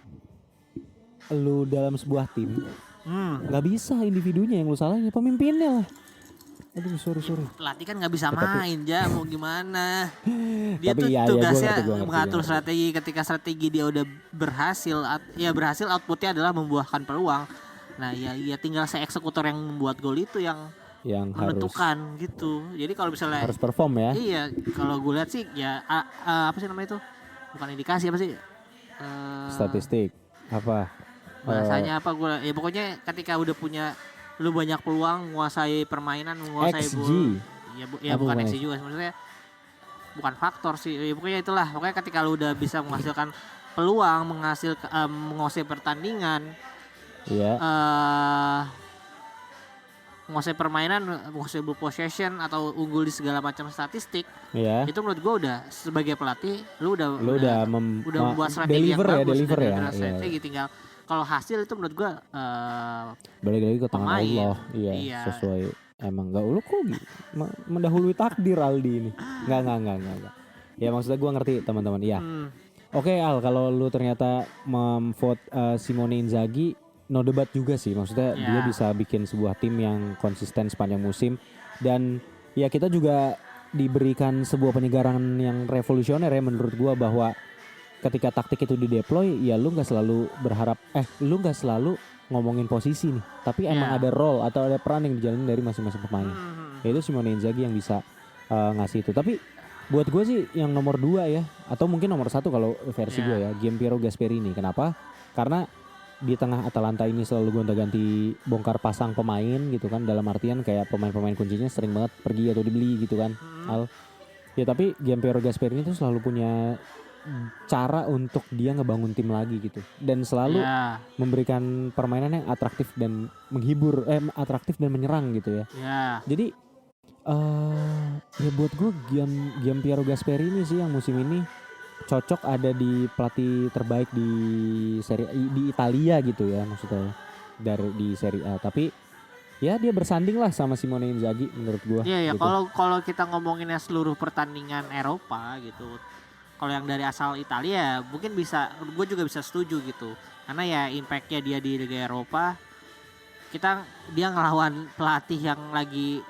lu dalam sebuah tim nggak bisa individunya yang lu salahin, pemimpinnya lah. Aduh sorry. Pelatih kan nggak bisa main ya, mau gimana? Dia Tapi tuh iya, tugasnya gua ngerti. mengatur strategi. Ketika strategi dia udah berhasil, outputnya adalah membuahkan peluang. Nah ya tinggal eksekutor yang membuat gol itu yang menentukan gitu. Jadi kalau misalnya harus perform ya. Iya, kalau gue lihat sih ya apa sih namanya itu? Bukan indikasi, apa sih? Statistik apa? Bahasanya apa gue? Ya pokoknya ketika udah punya lu banyak peluang, menguasai permainan, menguasai XG. bola. Ya bukan bukan XG juga, maksudnya bukan faktor sih. Ya pokoknya itulah. Pokoknya ketika lu udah bisa menghasilkan peluang, menguasai pertandingan. Iya. Menguasai permainan, menguasai ball possession atau unggul di segala macam statistik. Iya. Itu menurut gue udah sebagai pelatih lu udah membuat strategi yang bagus, deliver ya. Strategi tinggal kalau hasil itu menurut gue balik lagi ke tangan Allah. Iya. Sesuai emang enggak lu kok mendahului takdir Aldi ini. Enggak. Ya maksudnya gue ngerti teman-teman. Iya. Oke Al, kalau lu ternyata memvote Simone Inzaghi, no debat juga sih. Maksudnya dia bisa bikin sebuah tim yang konsisten sepanjang musim. Dan ya kita juga diberikan sebuah penyegaran yang revolusioner ya menurut gua, bahwa ketika taktik itu dideploy ya lu gak selalu ngomongin posisi nih, tapi emang ada role atau ada peran yang dijalanin dari masing-masing pemain. Yaitu Simone Inzaghi yang bisa ngasih itu. Tapi buat gue sih yang nomor 2 ya, atau mungkin nomor 1 kalau versi gue ya, Giampiero Gasperini. Kenapa? Karena di tengah Atalanta ini selalu gonta-ganti bongkar pasang pemain gitu kan, dalam artian kayak pemain-pemain kuncinya sering banget pergi atau dibeli gitu kan. Al. Ya tapi Giampiero Gasperini itu selalu punya cara untuk dia ngebangun tim lagi gitu, dan selalu memberikan permainan yang atraktif dan menghibur, atraktif dan menyerang gitu ya. Jadi ya buat gue Giampiero Gasperini sih yang musim ini cocok ada di pelatih terbaik di Italia gitu ya, maksudnya di Serie A. Tapi ya dia bersanding lah sama Simone Inzaghi menurut gue. Iya gitu. Kalau kita ngomonginnya seluruh pertandingan Eropa gitu, kalau yang dari asal Italia mungkin gue juga bisa setuju gitu, karena ya impactnya dia di Liga Eropa, dia ngelawan pelatih yang lagi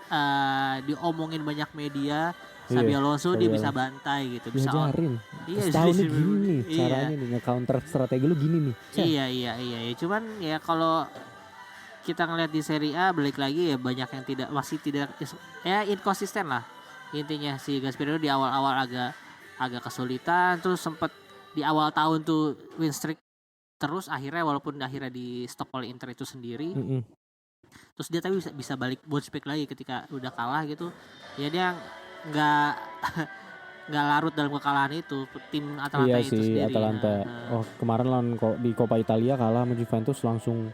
diomongin banyak media. Xabi Alonso dia bisa bantai gitu, bisa ngajarin. Tahu nih gini nih caranya nih nge-counter strategi lu gini nih. Iya. Cuman ya kalau kita ngeliat di Serie A balik lagi ya banyak yang masih tidak inkonsisten lah. Intinya si Gasperini di awal-awal agak kesulitan, terus sempet di awal tahun tuh win streak terus, walaupun akhirnya di stop oleh Inter itu sendiri. Terus dia tapi bisa balik bounce back lagi ketika udah kalah gitu. Ya dia nggak larut dalam kekalahan itu, tim Atalanta itu sendiri. Iya sih, Atalanta. Kemarin lawan di Coppa Italia kalah sama Juventus langsung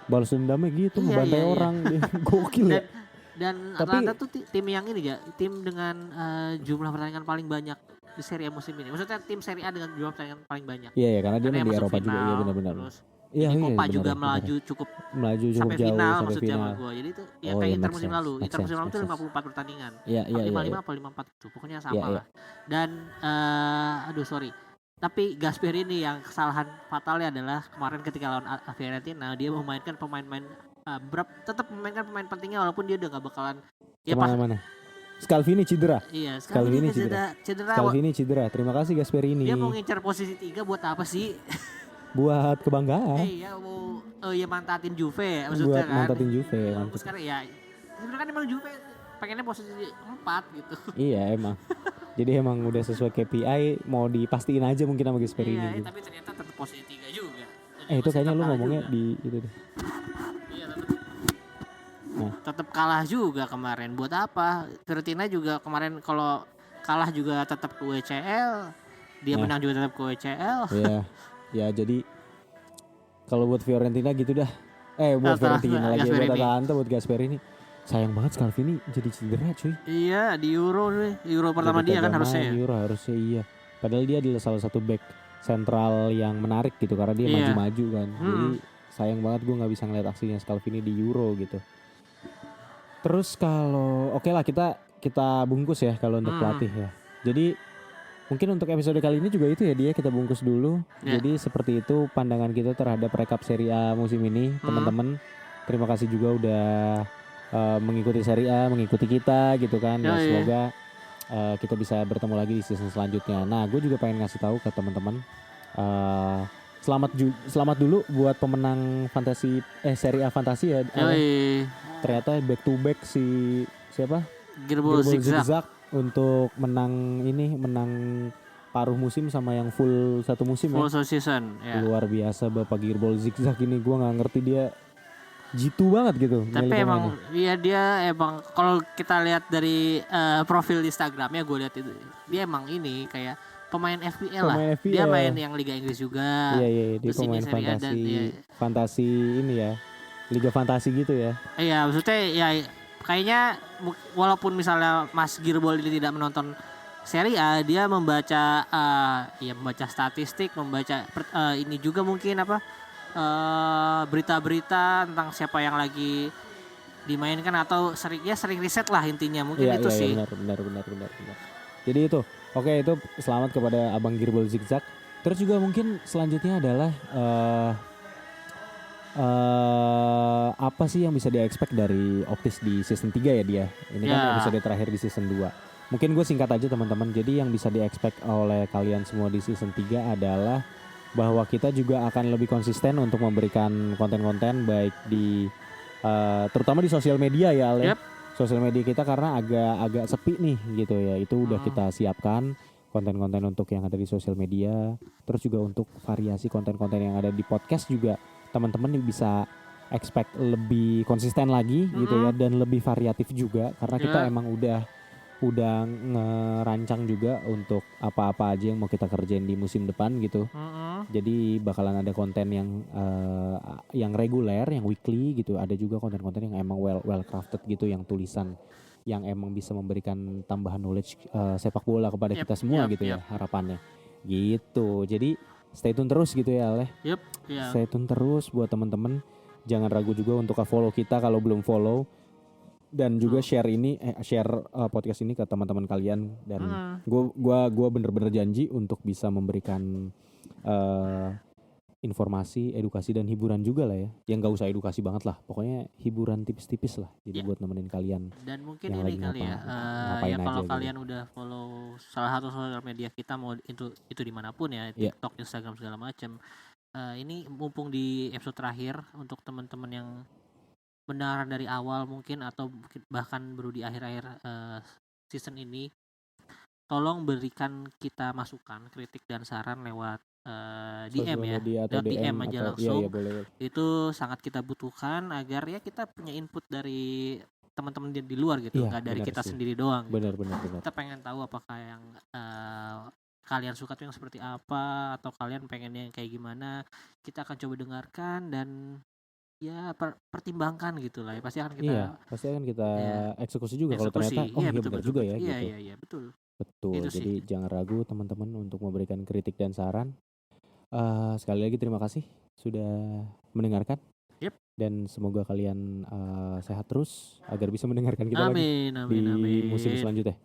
balas dendamnya gitu, ngebantai orang. Gokil ya. Dan Atalanta tuh tim yang ini ya, tim dengan jumlah pertandingan paling banyak di Serie A musim ini. Maksudnya tim Serie A dengan jumlah pertandingan paling banyak. Iya, karena dia main di Eropa juga, iya benar-benar. Iya, Copa juga melaju cukup sampai jauh, final maksudnya sama gue. Jadi itu ya kayak Inter musim lalu. Inter musim lalu itu 54 pertandingan. 55 apa 54 itu. Pokoknya sama lah. Dan tapi Gasperini yang kesalahan fatalnya adalah kemarin ketika lawan Fiorentina dia memainkan tetap memainkan pemain pentingnya walaupun dia udah gak bakalan mana? Scalvini cedera. Iya, Scalvini cedera. Scalvini cedera. Terima kasih Gasperini. Dia mau ngincar posisi 3 buat apa sih? Buat kebanggaan. Iya, mau mantatin Juve ya, maksudnya buat mantatin Juve. Sekarang ya sebenarnya kan emang Juve pengennya posisi 4 gitu. Iya emang. Jadi emang udah sesuai KPI, mau dipastiin aja mungkin sama Gasperini. Iya, gitu. tapi ternyata tetap posisi 3 juga. Itu kayaknya lu ngomongnya juga di itu deh. Iya, tetap kalah juga kemarin. Buat apa? Fiorentina juga kemarin kalau kalah juga tetap ke UCL. Dia menang juga tetap ke UCL. Iya. Ya jadi kalau buat Fiorentina gitu dah. Buat Fiorentina lagi, buat Atalanta, buat Gasperini. Sayang banget Scalvini jadi cedera cuy. Iya, di Euro pertama dia kan harusnya. Euro harusnya iya. Padahal dia adalah salah satu back sentral yang menarik gitu karena dia maju-maju kan. Jadi sayang banget gue nggak bisa ngeliat aksinya Scalvini di Euro gitu. Terus kalau oke lah kita bungkus ya kalau untuk pelatih ya. Jadi mungkin untuk episode kali ini juga itu ya dia kita bungkus dulu. Jadi seperti itu pandangan kita terhadap rekap Serie A musim ini teman-teman. Terima kasih juga udah mengikuti Serie A, mengikuti kita gitu kan. Dan semoga kita bisa bertemu lagi di season selanjutnya. Nah, gue juga pengen ngasih tahu ke teman-teman. Selamat dulu buat pemenang Serie A Fantasi ya. Ternyata back to back siapa? Girbol Zigzag untuk menang paruh musim sama yang full satu musim full season ya. Luar biasa Bapak Girbol Zigzag ini, gue nggak ngerti dia jitu banget gitu. Tapi emang ya dia emang kalau kita lihat dari profil Instagramnya gue lihat itu dia emang ini kayak pemain FPL lah. Dia main yang Liga Inggris juga. Iya, dia pemain fantasi ini ya. Liga fantasi gitu ya. Iya, maksudnya ya kayaknya walaupun misalnya Mas Girbol ini tidak menonton Serie A, dia membaca statistik, membaca ini juga mungkin berita-berita tentang siapa yang lagi dimainkan atau sering riset lah intinya mungkin itu sih. Benar. Jadi itu, oke, itu selamat kepada Abang Girbol Zigzag. Terus juga mungkin selanjutnya adalah apa sih yang bisa di-expect dari Optis di season 3 ya dia. Ini kan episode terakhir di season 2. Mungkin gue singkat aja teman-teman. Jadi yang bisa di-expect oleh kalian semua di season 3 adalah bahwa kita juga akan lebih konsisten untuk memberikan konten-konten baik di terutama di sosial media ya Ale. Sosial media kita karena agak sepi nih gitu ya. Itu udah kita siapkan konten-konten untuk yang ada di sosial media. Terus juga untuk variasi konten-konten yang ada di podcast juga teman-teman bisa expect lebih konsisten lagi gitu ya, dan lebih variatif juga karena kita emang udah ngerancang juga untuk apa-apa aja yang mau kita kerjain di musim depan gitu. Jadi bakalan ada konten yang reguler, yang weekly gitu. Ada juga konten-konten yang emang well crafted gitu, yang tulisan yang emang bisa memberikan tambahan knowledge sepak bola kepada kita semua gitu ya harapannya. Gitu. Jadi stay tune terus gitu ya Ale. Stay tune terus buat teman-teman. Jangan ragu juga untuk follow kita kalau belum follow. Dan juga share podcast ini ke teman-teman kalian. Dan gue bener-bener janji untuk bisa memberikan informasi, edukasi dan hiburan juga lah ya. Yang gak usah edukasi banget lah. Pokoknya hiburan tipis-tipis lah. Jadi buat nemenin kalian. Dan mungkin ini kali ya. Kalau kalian udah follow salah satu sosial media kita, mau itu dimanapun ya, TikTok, Instagram segala macam. Ini mumpung di episode terakhir untuk teman-teman yang mendengar dari awal mungkin atau bahkan baru di akhir-akhir season ini, tolong berikan kita masukan, kritik dan saran lewat DM ya, lewat DM aja langsung. Itu sangat kita butuhkan agar ya kita punya input dari teman-teman di luar gitu, nggak dari kita sendiri doang. Benar. Kita pengen tahu apakah yang kalian suka tuh yang seperti apa, atau kalian pengennya yang kayak gimana. Kita akan coba dengarkan dan ya pertimbangkan gitu lah ya. Pasti akan kita eksekusi juga kalau ternyata benar juga ya. Iya betul. Gitu jadi jangan ragu teman-teman untuk memberikan kritik dan saran. Sekali lagi terima kasih sudah mendengarkan. Dan semoga kalian sehat terus agar bisa mendengarkan kita lagi di musim selanjutnya.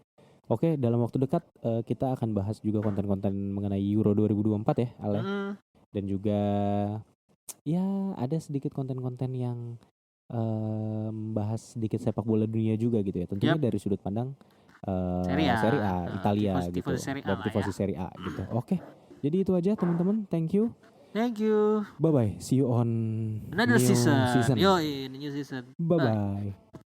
Oke, dalam waktu dekat kita akan bahas juga konten-konten mengenai Euro 2024 ya, Ale. Dan juga ya ada sedikit konten-konten yang membahas sedikit sepak bola dunia juga gitu ya. Tentunya dari sudut pandang Serie A Italia gitu. Dari tifosi Serie A gitu. Oke. Jadi itu aja teman-teman. Thank you. Bye bye. See you on another season. Yo, new season. Bye bye.